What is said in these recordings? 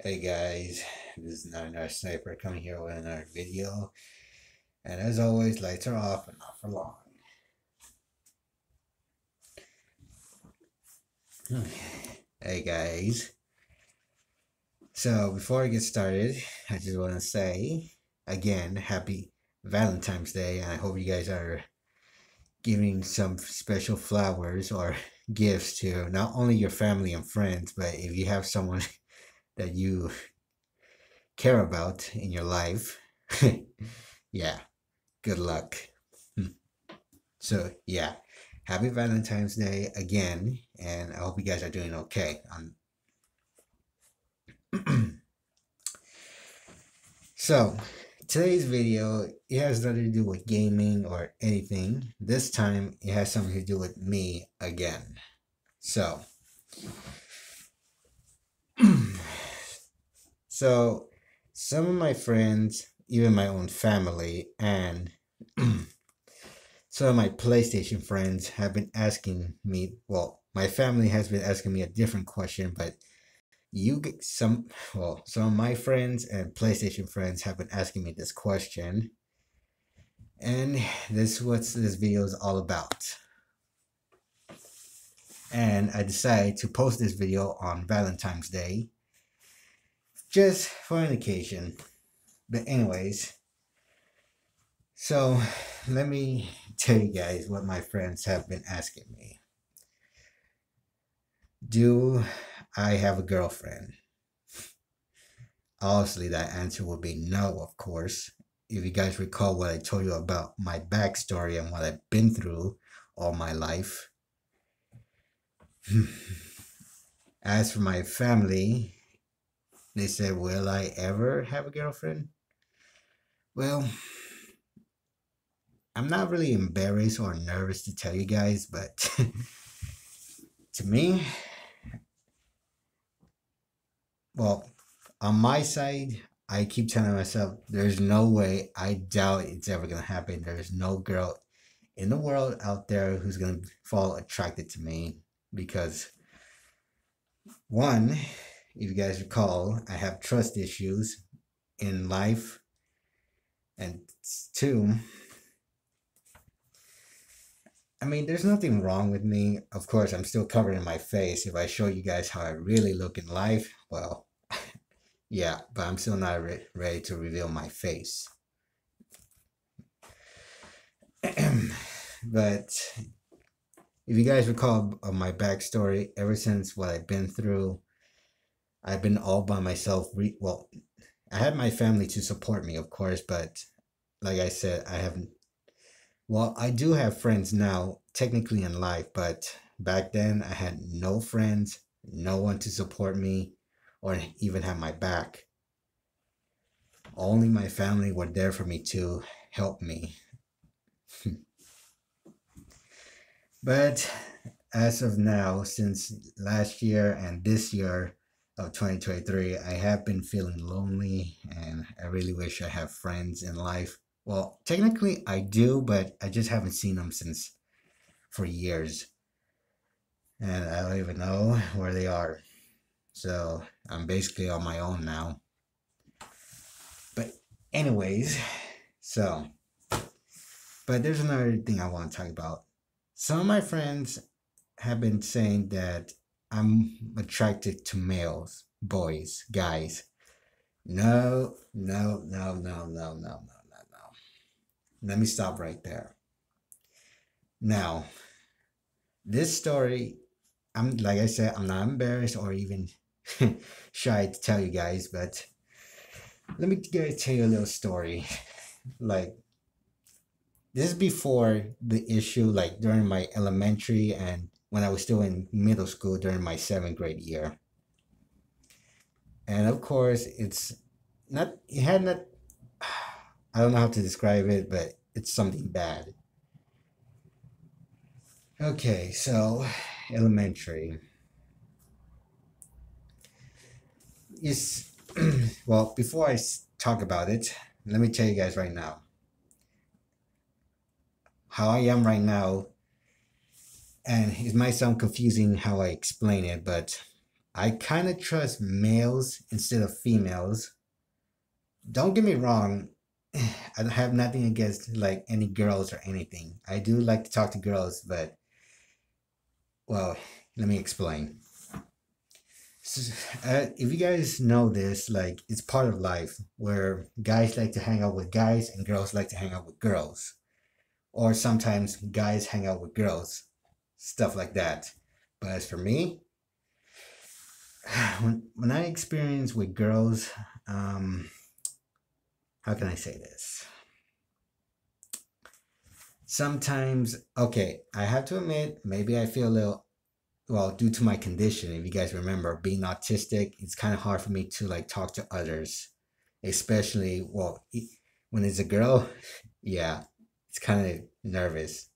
Hey guys, this is another sniper coming here with another video. And as always, lights are off and not for long. Hey guys. So before I get started, I just want to say again, happy Valentine's Day. And I hope you guys are giving some special flowers or gifts to not only your family and friends, but if you have someone that you care about in your life, yeah, good luck. So yeah, happy Valentine's Day again, and I hope you guys are doing okay. So today's video, it has nothing to do with gaming or anything. This time it has something to do with me again. So so some of my friends, even my own family, and some of my PlayStation friends have been asking me, well, my family has been asking me a different question, but you get some of my friends and PlayStation friends have been asking me this question, and this is what this video is all about. And I decided to post this video on Valentine's Day just for an occasion. But anyways, so let me tell you guys what my friends have been asking me. Do I have a girlfriend? Obviously, that answer would be no, of course. If you guys recall what I told you about my backstory and what I've been through all my life. As for my family, they said, will I ever have a girlfriend? Well, I'm not really embarrassed or nervous to tell you guys, but to me, well, on my side, I keep telling myself, there's no way, I doubt it's ever going to happen. There's no girl in the world out there who's going to fall attracted to me because, one, if you guys recall, I have trust issues in life, and two, I mean, there's nothing wrong with me. Of course, I'm still covered in my face. If I show you guys how I really look in life, well, yeah, but I'm still not ready to reveal my face. But if you guys recall my backstory, ever since what I've been through, I've been all by myself. Well, I had my family to support me, of course, but like I said, I haven't. Well, I do have friends now, technically in life, but back then I had no friends, no one to support me or even have my back. Only my family were there for me to help me. But as of now, since last year and this year of 2023, I have been feeling lonely and I really wish I have friends in life. Well, technically I do, but I just haven't seen them since for years. And I don't even know where they are. So I'm basically on my own now. But anyways, so but there's another thing I want to talk about. Some of my friends have been saying that I'm attracted to males, boys, guys. No, no, no, no, no, no, no, no, no. Let me stop right there. Now, this story, I'm like I said, I'm not embarrassed or even shy to tell you guys, but let me tell you a little story. Like, this is before the issue, like during my elementary and when I was still in middle school during my 7th grade year. And of course, it had not, I don't know how to describe it, but it's something bad. Okay, so elementary. Is well, before I talk about it, let me tell you guys right now how I am right now. And it might sound confusing how I explain it, but I kind of trust males instead of females. Don't get me wrong, I don't have nothing against like any girls or anything. I do like to talk to girls, but well, let me explain. S- if you guys know this, like it's part of life where guys like to hang out with guys and girls like to hang out with girls, or sometimes guys hang out with girls, stuff like that. But as for me, when I experience with girls, um, how can I say this? Sometimes, okay, I have to admit, maybe I feel a little, well, due to my condition, if you guys remember, being autistic, it's kind of hard for me to like talk to others, especially, well, when it's a girl, yeah, it's kind of nervous,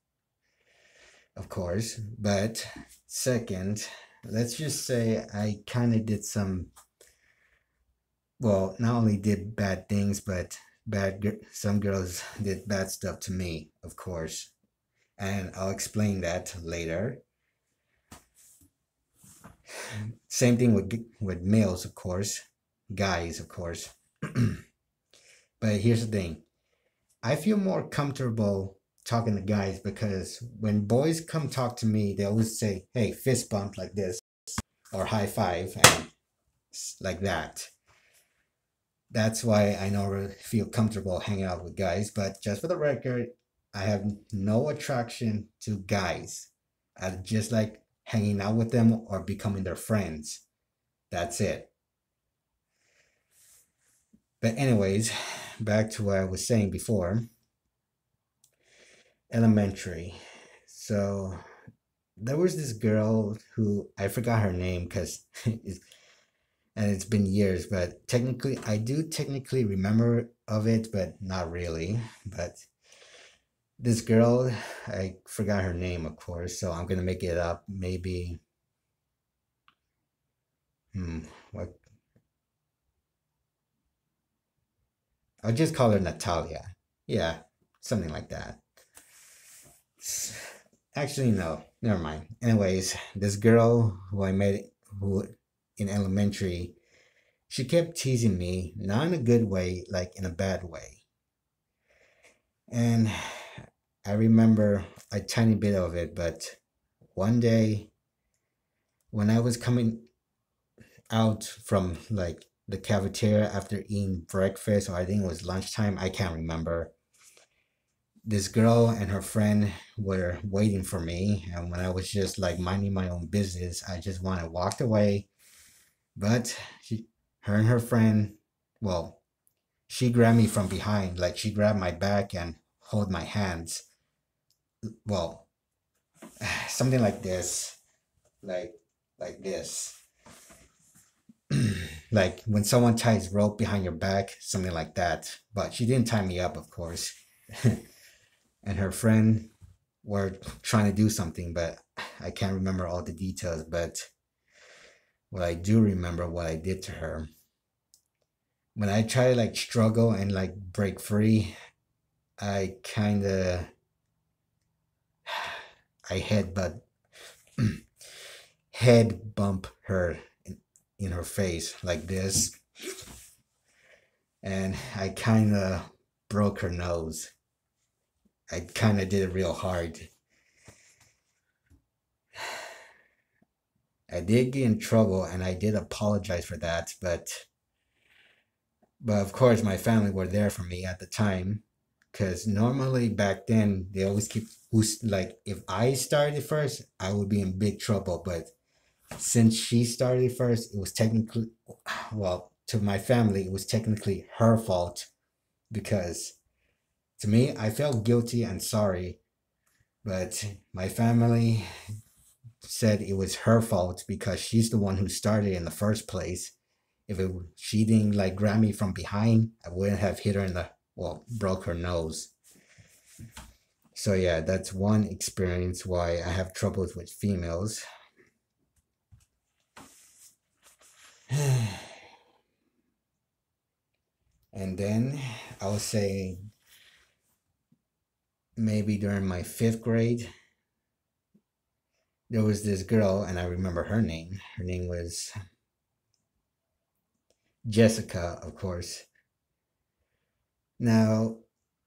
of course. But second, let's just say I kind of did some, well, not only did bad things, but some girls did bad stuff to me, of course. And I'll explain that later. Same thing with males, of course, guys, of course. But here's the thing. I feel more comfortable talking to guys because when boys come talk to me, they always say, "Hey, fist bump like this," or "high five," and like that. That's why I never feel comfortable hanging out with guys. But just for the record, I have no attraction to guys. I just like hanging out with them or becoming their friends. That's it. But anyways, back to what I was saying before. Elementary. So there was this girl who I forgot her name because and it's been years, but technically I do technically remember of it, but not really. But this girl, I forgot her name, of course, so I'm gonna make it up. Maybe, what? I'll just call her Natalia. Yeah, something like that. Actually, no, never mind. Anyways, this girl who I met, who in elementary, she kept teasing me, not in a good way, like in a bad way. And I remember a tiny bit of it, but one day when I was coming out from like the cafeteria after eating breakfast, or I think it was lunchtime, I can't remember. This girl and her friend were waiting for me, and when I was just like minding my own business, I just wanted to walk away. But her and her friend, well, she grabbed me from behind, like she grabbed my back and hold my hands. Well, something like this, like like this. Like when someone ties rope behind your back, something like that. But she didn't tie me up, of course. And her friend were trying to do something, but I can't remember all the details. But what I do remember, what I did to her, when I try to like struggle and like break free, I kind of I head bump her in her face like this, and I kind of broke her nose. I kind of did it real hard. I did get in trouble and I did apologize for that, but of course my family were there for me at the time because normally back then they always keep who's like if I started first, I would be in big trouble, but since she started first, it was technically, well, to my family, it was technically her fault because to me, I felt guilty and sorry, but my family said it was her fault because she's the one who started in the first place. If she didn't like grab me from behind, I wouldn't have hit her in the, well, broke her nose. So yeah, that's one experience why I have troubles with females. And then I would say maybe during my fifth grade, there was this girl, and I remember her name. Her name was Jessica, of course. Now,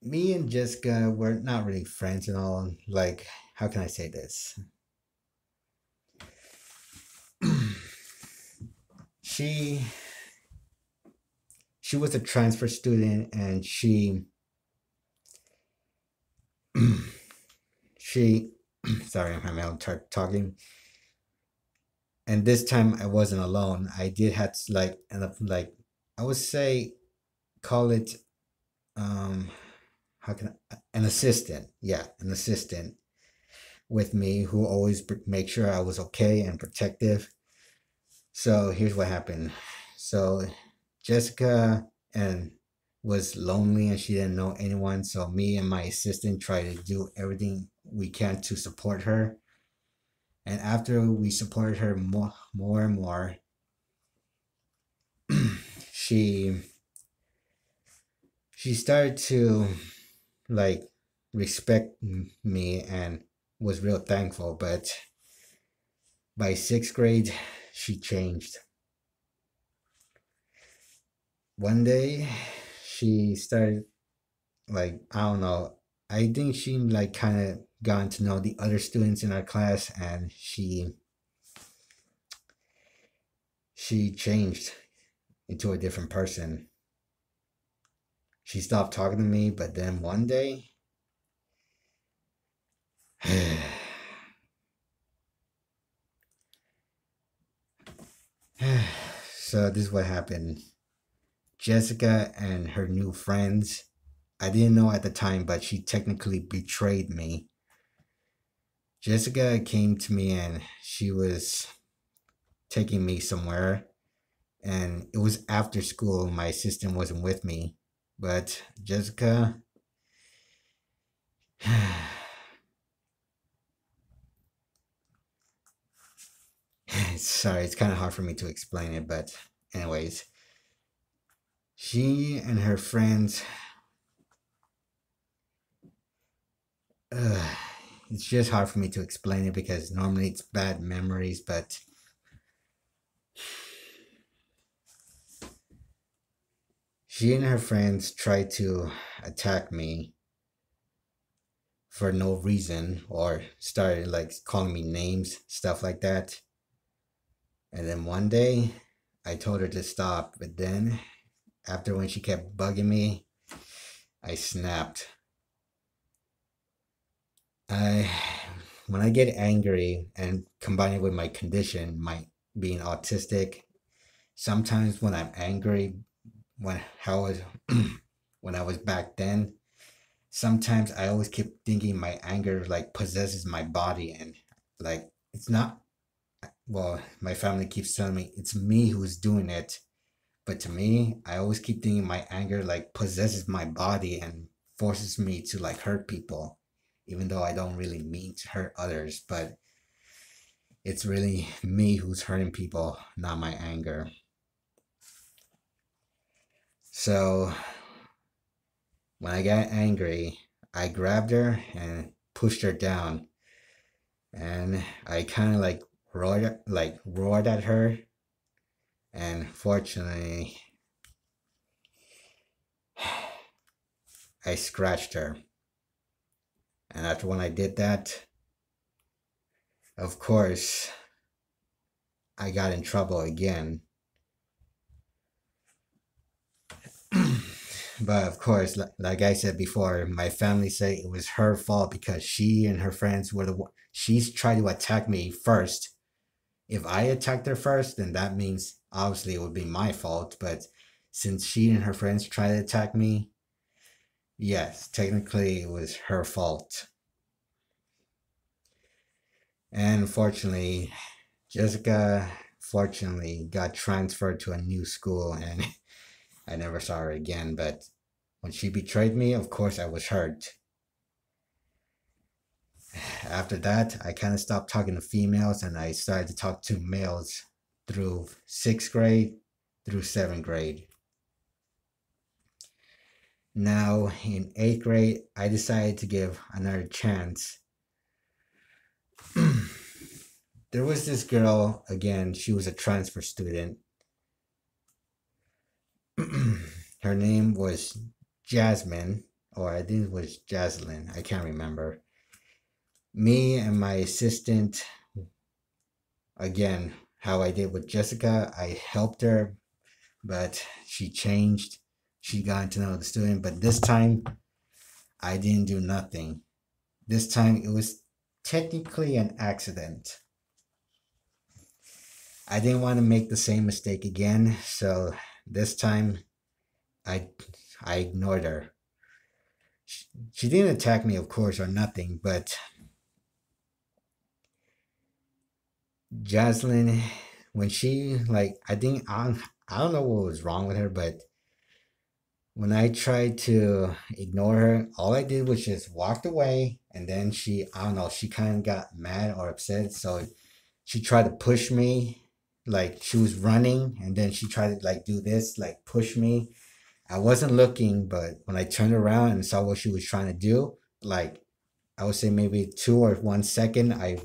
me and Jessica were not really friends and all. Like, how can I say this? she she was a transfer student, and she sorry, I'm having out talking. And this time I wasn't alone. I did have to like end up like, I would say, call it, um how can an assistant, yeah, an assistant with me who always make sure I was okay and protective. So here's what happened. So Jessica and was lonely and she didn't know anyone. So me and my assistant tried to do everything we can to support her. And after we supported her more and more, she she started to like respect me and was real thankful. But by sixth grade, she changed. One day, she started, like, I don't know. I think she like kind of gotten to know the other students in our class, and she changed into a different person. She stopped talking to me, but then one day, so this is what happened. Jessica and her new friends, I didn't know at the time, but she technically betrayed me. Jessica came to me and she was taking me somewhere, and it was after school. My assistant wasn't with me, but Jessica, sorry, it's kind of hard for me to explain it, but anyways, she and her friends, uh, it's just hard for me to explain it because normally it's bad memories, but she and her friends tried to attack me for no reason, or started like calling me names, stuff like that. And then one day I told her to stop, but then after, when she kept bugging me, I snapped. I When I get angry, and combine it with my condition, my being autistic, sometimes when I'm angry, when how was when I was back then, sometimes I always keep thinking my anger like possesses my body, and like it's not, well, my family keeps telling me it's me who's doing it. But to me, I always keep thinking my anger like possesses my body and forces me to like hurt people, even though I don't really mean to hurt others. But it's really me who's hurting people, not my anger. So when I got angry, I grabbed her and pushed her down, and I kind of like roared at her, and fortunately, I scratched her. And after when I did that, of course, I got in trouble again. But of course, like I said before, my family said it was her fault because she and her friends were she's tried to attack me first. If I attacked her first, then that means obviously it would be my fault. But since she and her friends tried to attack me, yes, technically it was her fault. And unfortunately, Jessica fortunately got transferred to a new school, and I never saw her again. But when she betrayed me, of course I was hurt. After that, I kind of stopped talking to females and I started to talk to males through sixth grade through seventh grade. Now, in eighth grade, I decided to give another chance. There was this girl, again, she was a transfer student. Her name was Jasmine, or I think it was Jaslyn. I can't remember. Me and my assistant, again, how I did with Jessica, I helped her, but she changed. She got to know the student, but this time I didn't do nothing. This time it was technically an accident. I didn't want to make the same mistake again, so this time I I ignored her. She didn't attack me, of course, or nothing, but Jaslyn, when she like, I don't know what was wrong with her, but when I tried to ignore her, all I did was just walked away, and then I don't know, she kind of got mad or upset, so she tried to push me, like she was running, and then she tried to like do this, like push me. I wasn't looking, but when I turned around and saw what she was trying to do, like I would say maybe 2 or 1 second, I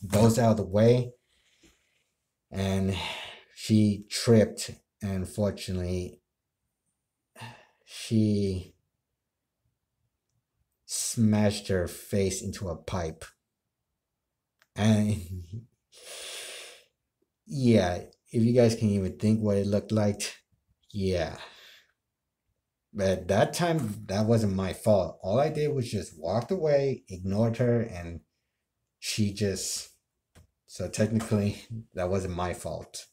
dozed out of the way, and she tripped, and fortunately she smashed her face into a pipe. And yeah, if you guys can even think what it looked like, yeah. But that time, that wasn't my fault. All I did was just walked away, ignored her, and she just. So technically, that wasn't my fault.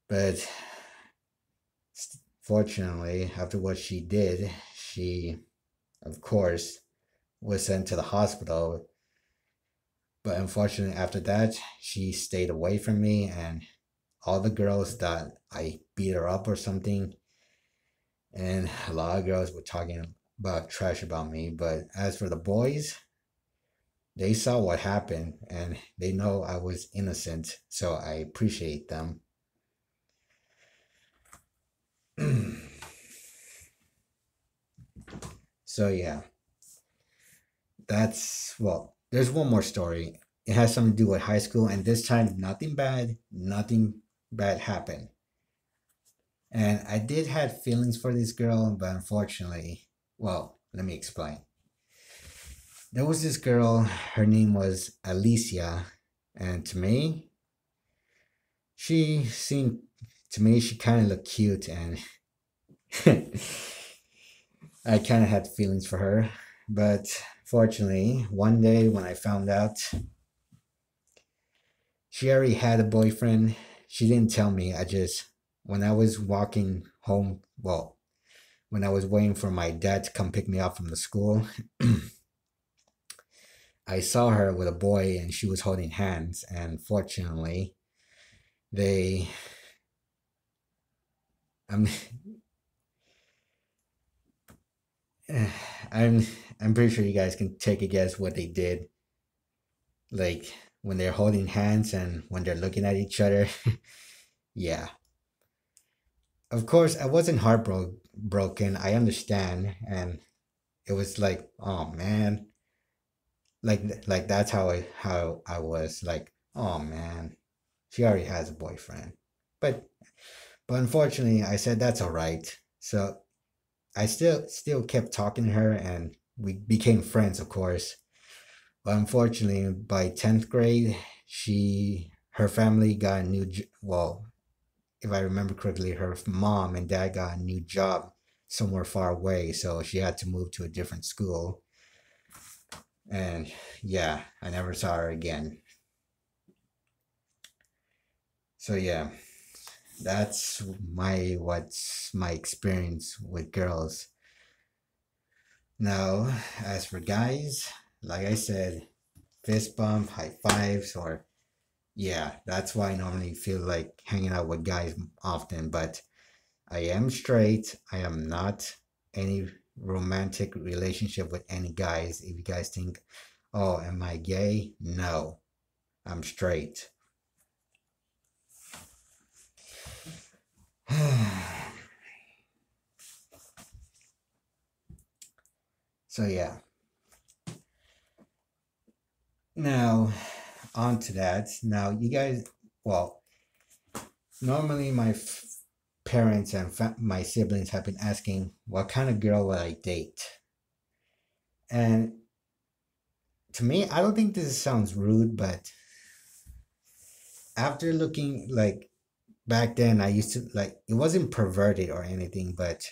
But fortunately, after what she did, she, of course, was sent to the hospital. But unfortunately, after that, she stayed away from me, and all the girls thought I beat her up or something. And a lot of girls were talking about trash about me. But as for the boys, they saw what happened and they know I was innocent. So I appreciate them. So yeah, well, there's one more story. It has something to do with high school, and this time nothing bad happened. And I did have feelings for this girl, but unfortunately, well, let me explain. There was this girl, her name was Alicia, and she seemed to me she kind of looked cute, and I kind of had feelings for her. But fortunately, one day when I found out she already had a boyfriend, she didn't tell me. When I was walking home, well, when I was waiting for my dad to come pick me up from the school, I saw her with a boy and she was holding hands. And fortunately, they, I'm, I'm, I'm pretty sure you guys can take a guess what they did. Like when they're holding hands and when they're looking at each other. Yeah. Of course, I wasn't heartbroken. I understand, and it was like, oh man, like that's how I was like, oh man, she already has a boyfriend. But but unfortunately, I said that's all right. So I still kept talking to her, and we became friends, of course. But unfortunately, by 10th grade, her family got a well, if I remember correctly, her mom and dad got a new job somewhere far away, so she had to move to a different school. And yeah, I never saw her again. So yeah, what's my experience with girls. Now, as for guys, like I said, fist bump, high fives, or yeah, that's why I normally feel like hanging out with guys often, but I am straight. I am not any romantic relationship with any guys. If you guys think, oh, am I gay? No, I'm straight. So yeah. Now, on to that. Now, you guys, well, normally parents and my siblings have been asking what kind of girl would I date. And to me, I don't think this sounds rude, but after looking like back then, I used to like it wasn't perverted or anything, but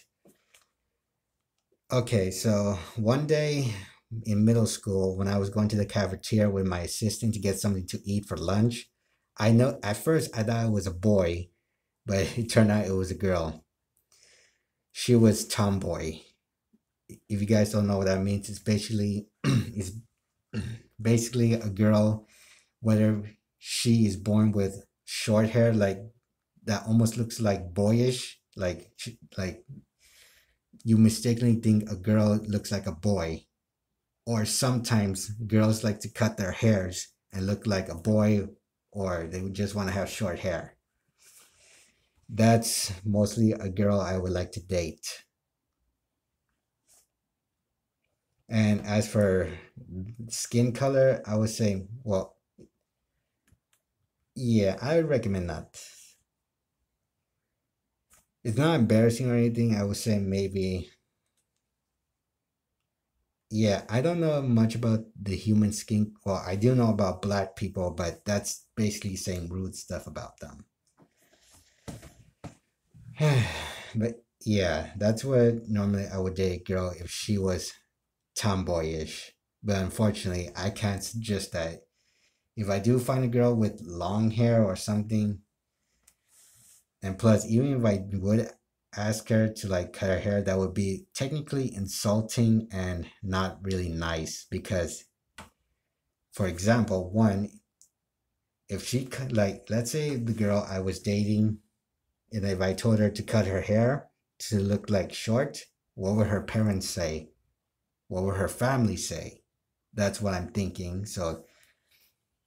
okay, so one day in middle school, when I was going to the cafeteria with my assistant to get something to eat for lunch, I know at first I thought it was a boy, but it turned out it was a girl. She was tomboy. If you guys don't know what that means, it's basically it's basically a girl, whether she is born with short hair like that almost looks like boyish, like you mistakenly think a girl looks like a boy, or sometimes girls like to cut their hairs and look like a boy, or they would just want to have short hair. That's mostly a girl I would like to date. And as for skin color, I would say, well, yeah, I would recommend not. It's not embarrassing or anything. I would say maybe, yeah, I don't know much about the human skin. Well, I do know about black people, but that's basically saying rude stuff about them. But yeah, that's what normally I would date a girl if she was tomboyish. But unfortunately, I can't suggest that. If I do find a girl with long hair or something, and plus, even if I would ask her to like cut her hair, that would be technically insulting and not really nice. Because, for example, one, if she like, let's say the girl I was dating, and if I told her to cut her hair to look like short, what would her parents say? What would her family say? That's what I'm thinking. So,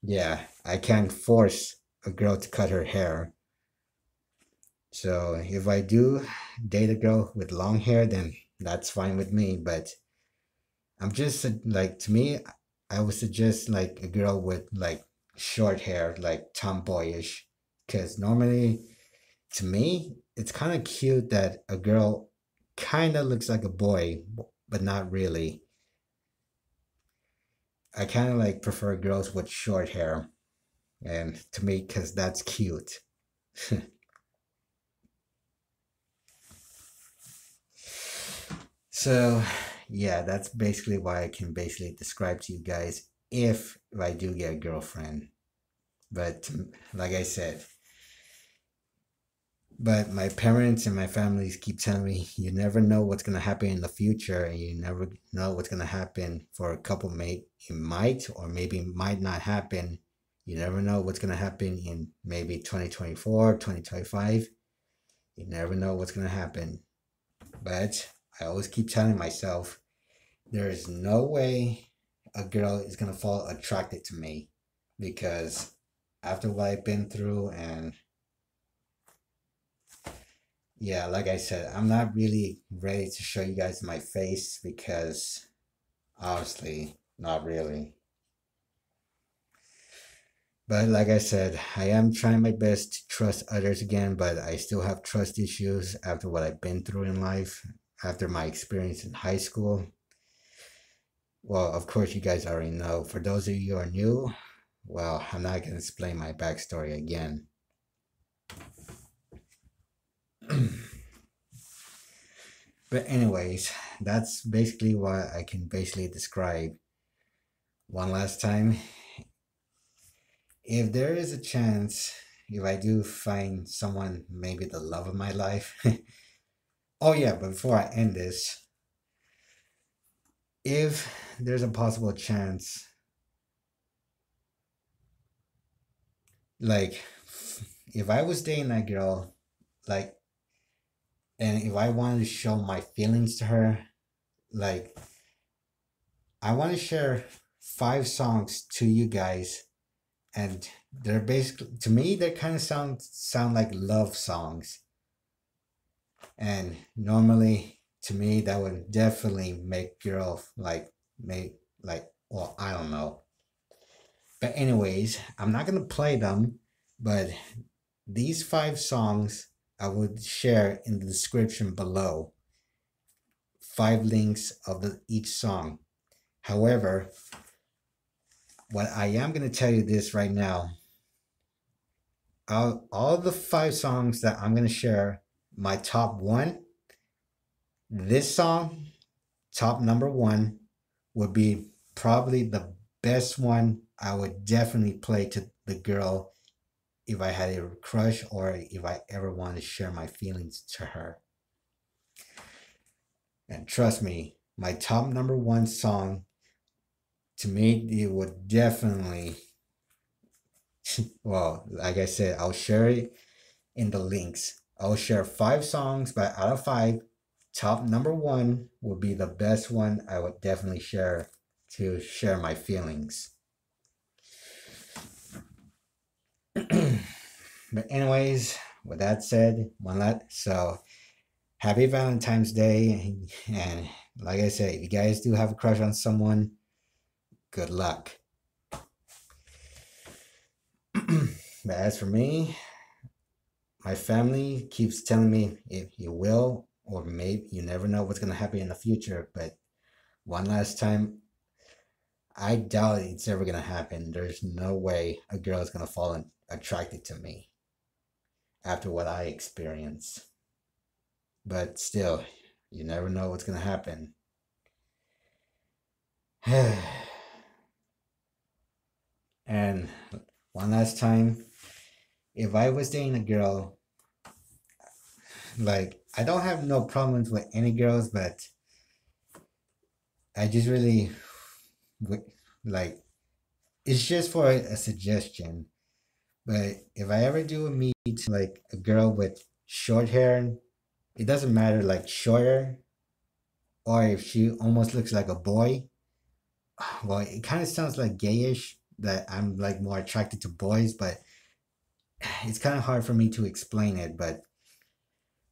yeah, I can't force a girl to cut her hair. So, if I do date a girl with long hair, then that's fine with me. But I'm just like, to me, I would suggest like a girl with like short hair, like tomboyish. Because normally, to me, it's kind of cute that a girl kind of looks like a boy, but not really. I kind of like prefer girls with short hair, and to me, because that's cute. So, yeah, that's basically why I can basically describe to you guys if I do get a girlfriend. But like I said, but my parents and my families keep telling me you never know what's gonna happen in the future, and you never know what's gonna happen for a couple. May it might or maybe might not happen. You never know what's gonna happen in maybe 2024, 2025. You never know what's gonna happen. But I always keep telling myself there is no way a girl is gonna fall attracted to me, because after what I've been through, and yeah, like I said, I'm not really ready to show you guys my face because obviously not really. But like I said, I am trying my best to trust others again, but I still have trust issues after what I've been through in life, after my experience in high school. Well, of course, you guys already know. For those of you who are new, well, I'm not going to explain my backstory again. But anyways, that's basically what I can basically describe one last time. If there is a chance, if I do find someone, maybe the love of my life. Oh yeah, but before I end this, if there's a possible chance, like if I was dating that girl, like, and if I wanted to show my feelings to her, like, I want to share 5 songs to you guys, and they're basically, to me, they kind of sound like love songs. And normally, to me, that would definitely make girl like make like, well, I don't know. But anyways, I'm not gonna play them, but these 5 songs I would share in the description below 5 links of each song. However, what I am going to tell you this right now, all the 5 songs that I'm going to share, my top one, this song, top number 1, would be probably the best one I would definitely play to the girl if I had a crush or if I ever want to share my feelings to her. And trust me, my top number 1 song, to me, it would definitely, well, like I said, I'll share it in the links. I'll share 5 songs, but out of 5, top number 1 would be the best one I would definitely share to share my feelings. But anyways, with that said, so happy Valentine's Day, and like I said, if you guys do have a crush on someone, good luck. But as for me, my family keeps telling me if you will, or maybe you never know what's going to happen in the future. But one last time, I doubt it's ever going to happen. There's no way a girl is going to fall attracted to me after what I experienced. But still, you never know what's going to happen. And one last time, if I was dating a girl, like, I don't have no problems with any girls, but I just really, like, it's just for a suggestion. But if I ever do meet like a girl with short hair, it doesn't matter, like shorter, or if she almost looks like a boy, well, it kind of sounds like gayish that I'm like more attracted to boys, but it's kind of hard for me to explain it. But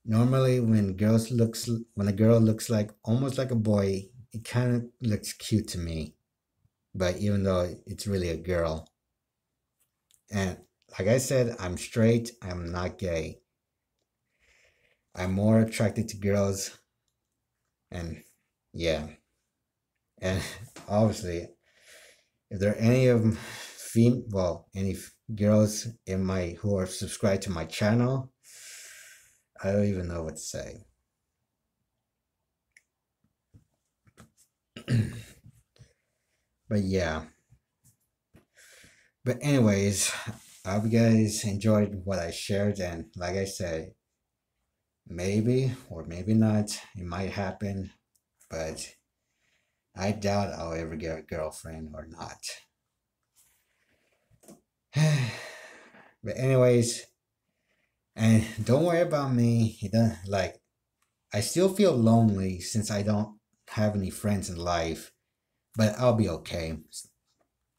normally when a girl looks like almost like a boy, it kind of looks cute to me. But even though it's really a girl. And like I said, I'm straight, I'm not gay. I'm more attracted to girls, and yeah. And obviously, if there are any of any girls in my who are subscribed to my channel, I don't even know what to say. But yeah. But anyways, I hope you guys enjoyed what I shared, and like I said, maybe or maybe not, it might happen, but I doubt I'll ever get a girlfriend or not. But anyways, and don't worry about me. It doesn't, like, I still feel lonely since I don't have any friends in life, but I'll be okay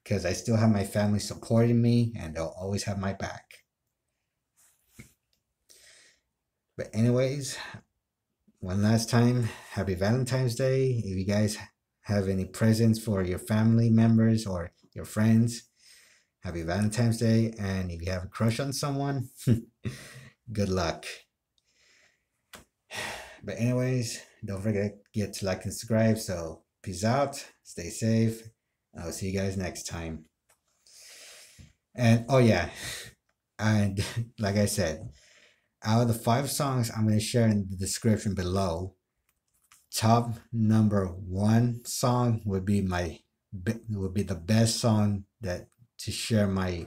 because I still have my family supporting me and they'll always have my back. But anyways, one last time, happy Valentine's Day. If you guys have any presents for your family members or your friends, happy Valentine's Day. And if you have a crush on someone, good luck. But anyways, don't forget to like and subscribe. So peace out, stay safe. I'll see you guys next time. And oh yeah, and like I said, out of the 5 songs I'm going to share in the description below, top number 1 song would be the best song that to share my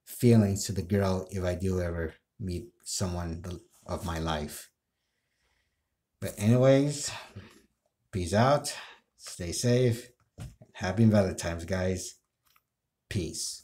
feelings to the girl if I do ever meet someone of my life. But anyways, peace out, stay safe, happy Valentine's, guys. Peace.